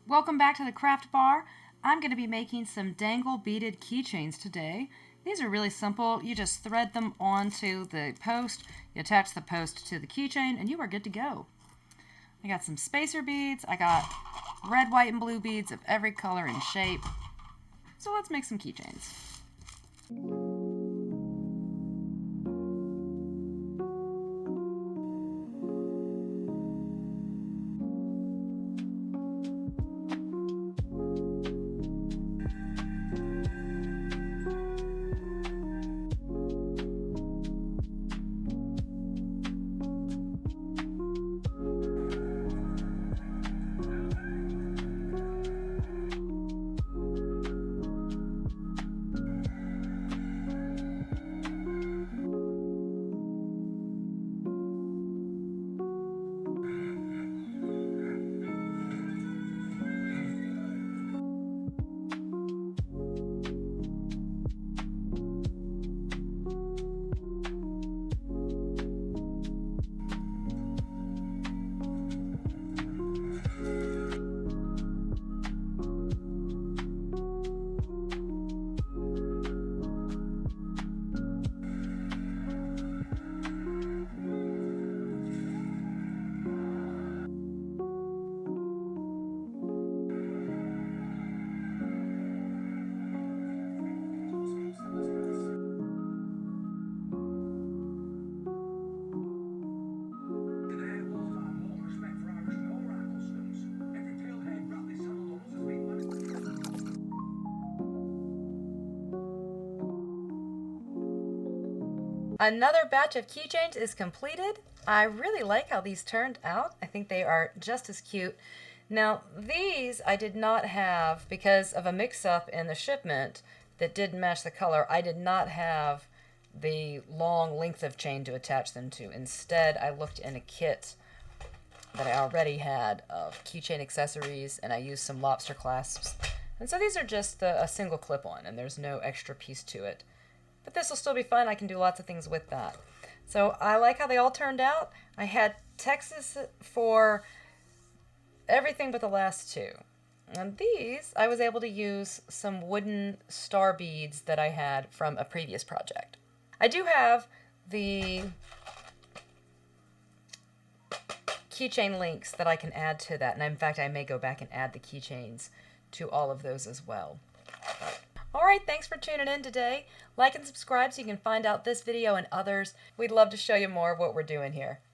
Welcome back to the craft bar. I'm going to be making some dangle beaded keychains today. These are really simple. You just thread them onto the post, you attach the post to the keychain, and you are good to go. I got some spacer beads. I got red, white, and blue beads of every color and shape. So let's make some keychains. Another batch of keychains is completed. I really like how these turned out. I think they are just as cute. Now these I did not have because of a mix-up in the shipment that didn't match the color. I did not have the long length of chain to attach them to. Instead, I looked in a kit that I already had of keychain accessories, and I used some lobster clasps. And so these are just a single clip-on, and there's no extra piece to it. But this will still be fun. I can do lots of things with that. So I like how they all turned out. I had Texas for everything but the last two. And these, I was able to use some wooden star beads that I had from a previous project. I do have the keychain links that I can add to that. And in fact, I may go back and add the keychains to all of those as well. Alright, thanks for tuning in today. Like and subscribe so you can find out this video and others. We'd love to show you more of what we're doing here.